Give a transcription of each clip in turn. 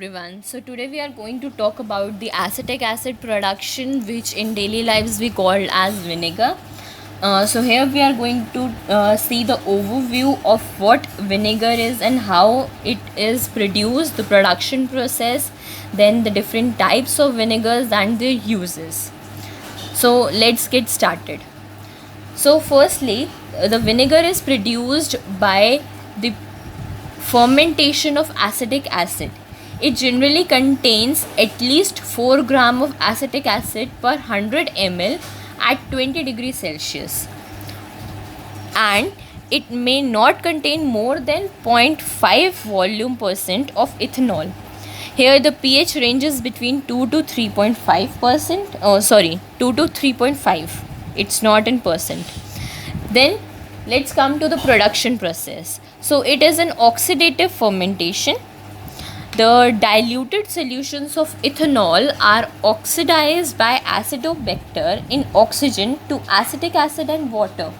everyone. So today we are going to talk about the acetic acid production, which in daily lives we call as vinegar. So here we are going to see the overview of what vinegar is and how it is produced, the production process, then the different types of vinegars and their uses. So let's get started. So firstly, the vinegar is produced by the fermentation of acetic acid. It generally contains at least 4 gram of acetic acid per 100 ml at 20 degrees Celsius, and it may not contain more than 0.5 volume percent of ethanol. Here the pH ranges between 2 to 3.5%. 2 to 3.5. It's not in percent. Then let's come to the production process. So it is an oxidative fermentation. The diluted solutions of ethanol are oxidized by Acetobacter in oxygen to acetic acid and water.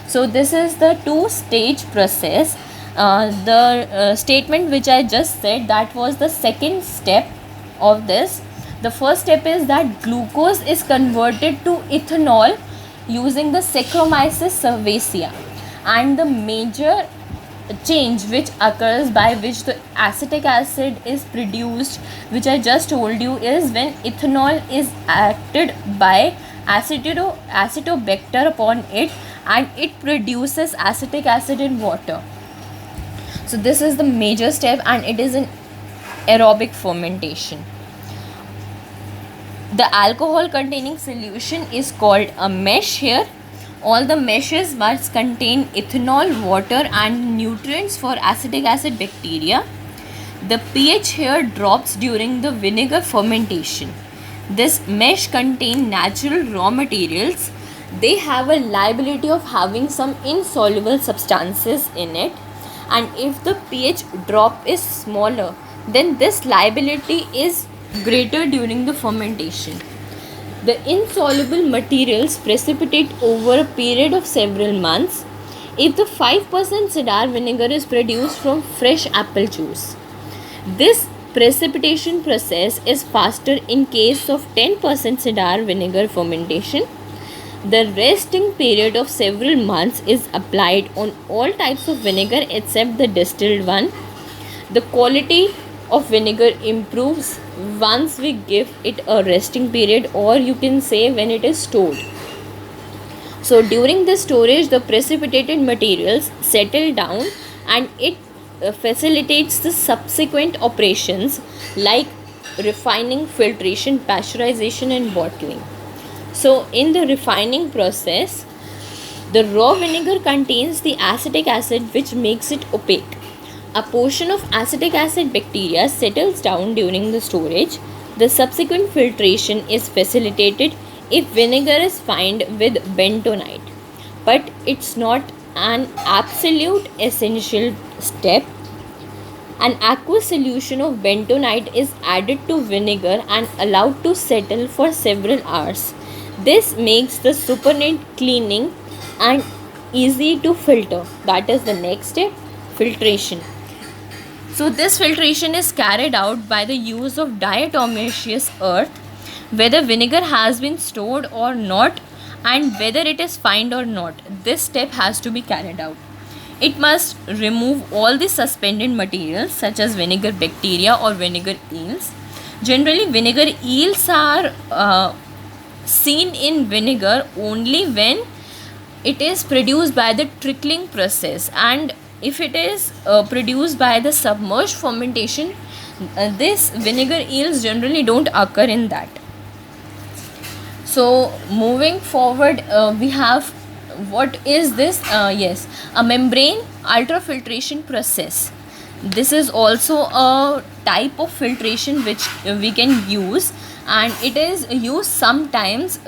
So this is the two-stage process. The statement which I just said, that was the second step of this. The first step is that glucose is converted to ethanol using the Saccharomyces cerevisiae, and the major change which occurs by which the acetic acid is produced, which I just told you, is when ethanol is acted by Acetobacter upon it, and it produces acetic acid in water. So this is the major step, and it is an aerobic fermentation. The alcohol containing solution is called a mesh here. All the meshes must contain ethanol, water and nutrients for acetic acid bacteria. The pH here drops during the vinegar fermentation. This mesh contain natural raw materials. They have a liability of having some insoluble substances in it, and if the pH drop is smaller, then this liability is greater during the fermentation. The insoluble materials precipitate over a period of several months if the 5% cedar vinegar is produced from fresh apple juice. This precipitation process is faster in case of 10% cedar vinegar fermentation. The resting period of several months is applied on all types of vinegar except the distilled one. The quality of vinegar improves once we give it a resting period, or you can say when it is stored. So during the storage, the precipitated materials settle down, and it facilitates the subsequent operations like refining, filtration, pasteurization and bottling. So in the refining process, the raw vinegar contains the acetic acid which makes it opaque. A portion of acetic acid bacteria settles down during the storage. The subsequent filtration is facilitated if vinegar is fined with bentonite, but it's not an absolute essential step. An aqueous solution of bentonite is added to vinegar and allowed to settle for several hours. This makes the supernatant cleaning and easy to filter. That is the next step, filtration. So this filtration is carried out by the use of diatomaceous earth, whether vinegar has been stored or not and whether it is fined or not. This step has to be carried out. It must remove all the suspended materials such as vinegar bacteria or vinegar eels. Generally, vinegar eels are seen in vinegar only when it is produced by the trickling process, and if it is produced by the submerged fermentation, this vinegar eels generally don't occur in that. So moving forward, we have, what is this? Yes, a membrane ultrafiltration process. This is also a type of filtration which we can use, and it is used sometimes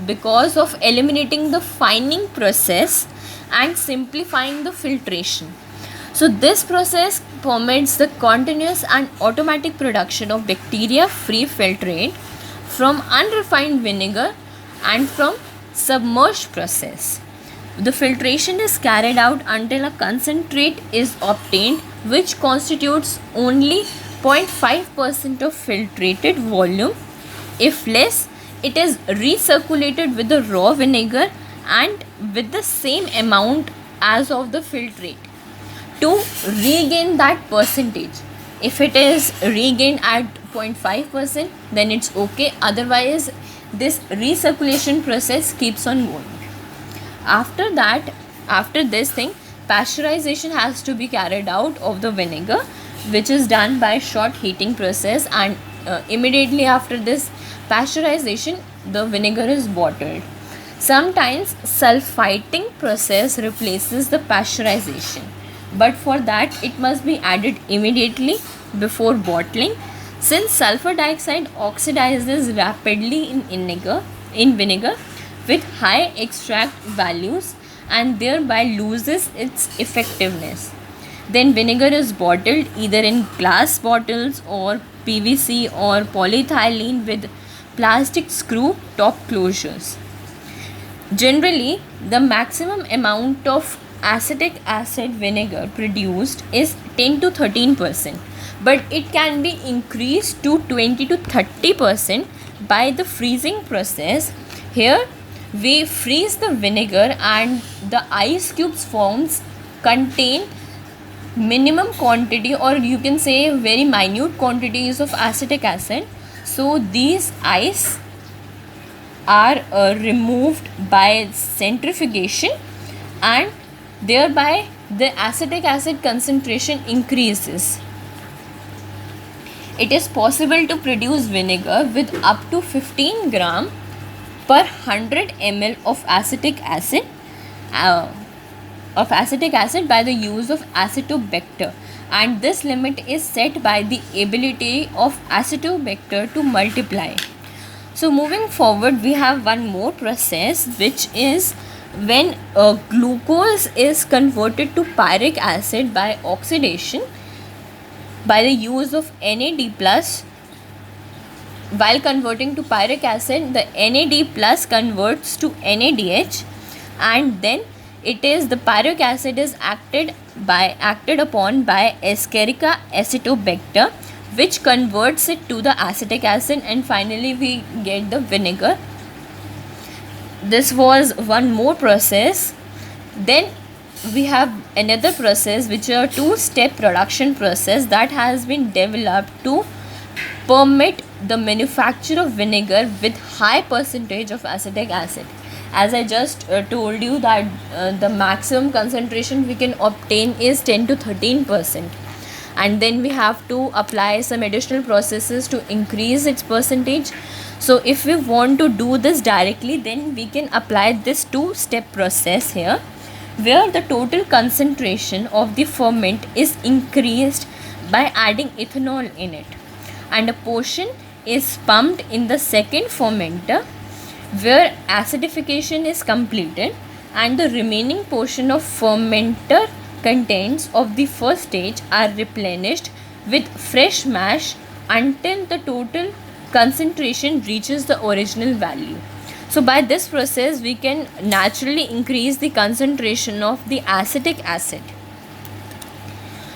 because of eliminating the fining process and simplifying the filtration. So this process permits the continuous and automatic production of bacteria-free filtrate from unrefined vinegar and from submerged process. The filtration is carried out until a concentrate is obtained which constitutes only 0.5% of filtrated volume. If less, it is recirculated with the raw vinegar and with the same amount as of the filtrate to regain that percentage. If it is regained at 0.5%, then it's okay. Otherwise, this recirculation process keeps on going. After that, after this thing, pasteurization has to be carried out of the vinegar, which is done by short heating process, and immediately after this pasteurization, the vinegar is bottled. Sometimes sulfiting process replaces the pasteurization, but for that it must be added immediately before bottling, since sulfur dioxide oxidizes rapidly in vinegar with high extract values and thereby loses its effectiveness. Then vinegar is bottled either in glass bottles or PVC or polyethylene with plastic screw top closures. Generally, the maximum amount of acetic acid vinegar produced is 10 to 13%, but it can be increased to 20 to 30% by the freezing process. Here, we freeze the vinegar and the ice cubes forms contain minimum quantity, or you can say very minute quantities of acetic acid. So these ice are removed by centrifugation, and thereby the acetic acid concentration increases. It is possible to produce vinegar with up to 15 gram per 100 ml of acetic acid by the use of acetobacter, and this limit is set by the ability of acetobacter to multiply. So moving forward, we have one more process, which is when glucose is converted to pyric acid by oxidation by the use of NAD+. While converting to pyric acid, the NAD+ converts to NADH, and then it is the pyric acid is acted upon by Escherichia acetobacter, which converts it to the acetic acid, and finally we get the vinegar. This was one more process. Then we have another process, which is a two-step production process that has been developed to permit the manufacture of vinegar with high percentage of acetic acid. As I just told you that the maximum concentration we can obtain is 10 to 13%, and then we have to apply some additional processes to increase its percentage. So if we want to do this directly, then we can apply this two-step process here, where the total concentration of the ferment is increased by adding ethanol in it, and a portion is pumped in the second fermenter where acidification is completed, and the remaining portion of fermenter contents of the first stage are replenished with fresh mash until the total concentration reaches the original value. So by this process we can naturally increase the concentration of the acetic acid.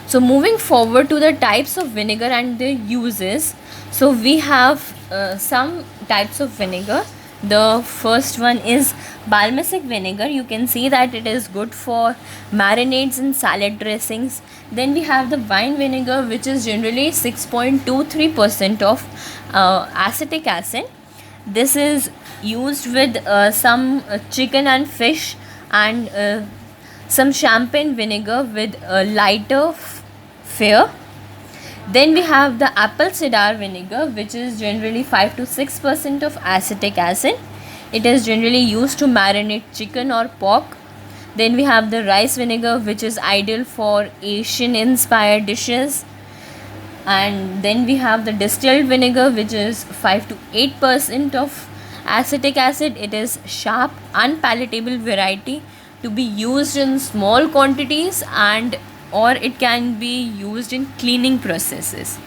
So moving forward to the types of vinegar and their uses. So we have some types of vinegar. The first one is balsamic vinegar. You can see that it is good for marinades and salad dressings. Then we have the wine vinegar, which is generally 6.23% of acetic acid. This is used with some chicken and fish, and some champagne vinegar with lighter fare. Then we have the apple cider vinegar, which is generally 5 to 6% of acetic acid. It is generally used to marinate chicken or pork. Then we have the rice vinegar, which is ideal for Asian inspired dishes. And then we have the distilled vinegar, which is 5 to 8% of acetic acid. It is sharp, unpalatable variety to be used in small quantities, and or it can be used in cleaning processes.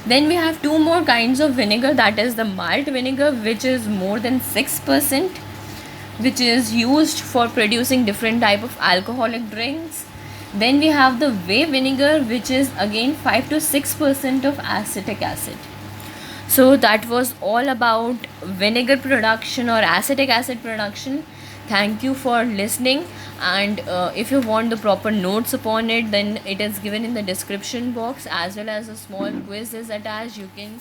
Then we have two more kinds of vinegar, that is the malt vinegar, which is more than 6%, which is used for producing different type of alcoholic drinks. Then we have the whey vinegar, which is again 5 to 6% of acetic acid. So that was all about vinegar production or acetic acid production. Thank you for listening, and if you want the proper notes upon it, then it is given in the description box, as well as a small quiz is attached. You can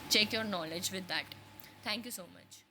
check your knowledge with that. Thank you so much.